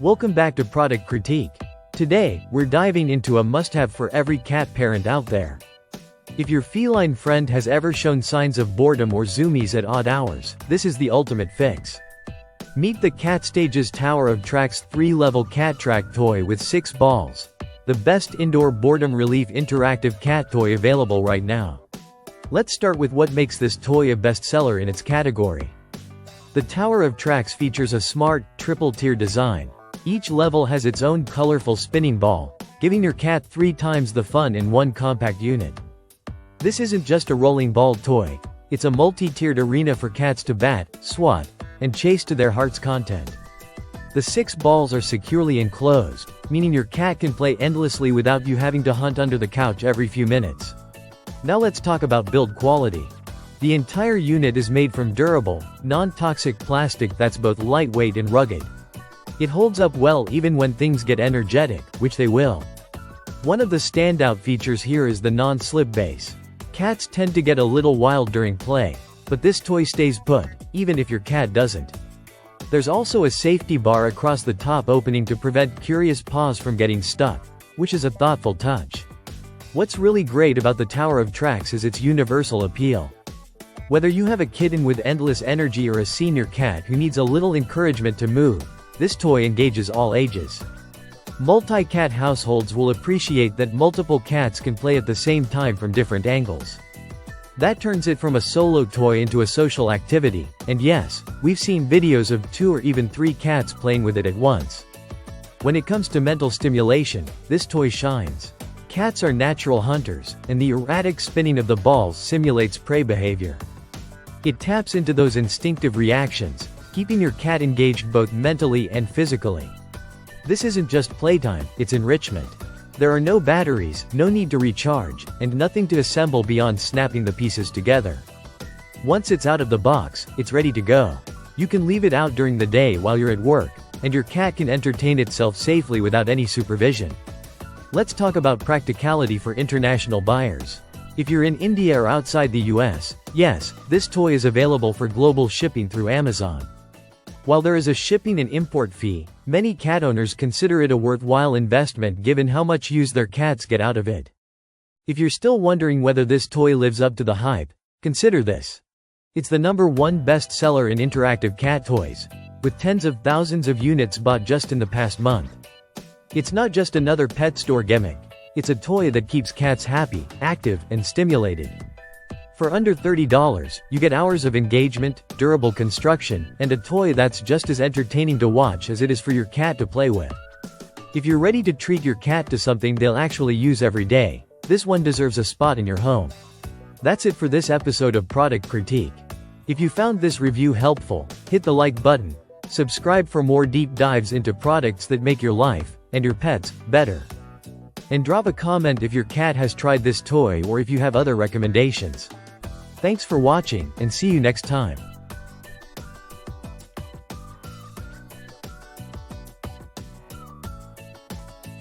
Welcome back to Product Critique. Today, we're diving into a must-have for every cat parent out there. If your feline friend has ever shown signs of boredom or zoomies at odd hours, this is the ultimate fix. Meet the Catstages Tower of Tracks 3-level cat track toy with 6 balls. The best indoor boredom relief interactive cat toy available right now. Let's start with what makes this toy a bestseller in its category. The Tower of Tracks features a smart, triple-tier design. Each level has its own colorful spinning ball, giving your cat 3 times the fun in one compact unit. This isn't just a rolling ball toy, it's a multi-tiered arena for cats to bat, swat, and chase to their heart's content. The 6 balls are securely enclosed, meaning your cat can play endlessly without you having to hunt under the couch every few minutes. Now let's talk about build quality. The entire unit is made from durable, non-toxic plastic that's both lightweight and rugged. It holds up well even when things get energetic, which they will. One of the standout features here is the non-slip base. Cats tend to get a little wild during play, but this toy stays put, even if your cat doesn't. There's also a safety bar across the top opening to prevent curious paws from getting stuck, which is a thoughtful touch. What's really great about the Tower of Tracks is its universal appeal. Whether you have a kitten with endless energy or a senior cat who needs a little encouragement to move, this toy engages all ages. Multi-cat households will appreciate that multiple cats can play at the same time from different angles. That turns it from a solo toy into a social activity, and yes, we've seen videos of 2 or even 3 cats playing with it at once. When it comes to mental stimulation, this toy shines. Cats are natural hunters, and the erratic spinning of the balls simulates prey behavior. It taps into those instinctive reactions, keeping your cat engaged both mentally and physically. This isn't just playtime, it's enrichment. There are no batteries, no need to recharge, and nothing to assemble beyond snapping the pieces together. Once it's out of the box, it's ready to go. You can leave it out during the day while you're at work, and your cat can entertain itself safely without any supervision. Let's talk about practicality for international buyers. If you're in India or outside the US, yes, this toy is available for global shipping through Amazon. While there is a shipping and import fee, many cat owners consider it a worthwhile investment given how much use their cats get out of it. If you're still wondering whether this toy lives up to the hype, consider this. It's the #1 bestseller in interactive cat toys, with tens of thousands of units bought just in the past month. It's not just another pet store gimmick, it's a toy that keeps cats happy, active, and stimulated. For under $30, you get hours of engagement, durable construction, and a toy that's just as entertaining to watch as it is for your cat to play with. If you're ready to treat your cat to something they'll actually use every day, this one deserves a spot in your home. That's it for this episode of Product Critique. If you found this review helpful, hit the like button, subscribe for more deep dives into products that make your life, and your pets, better. And drop a comment if your cat has tried this toy or if you have other recommendations. Thanks for watching, and see you next time.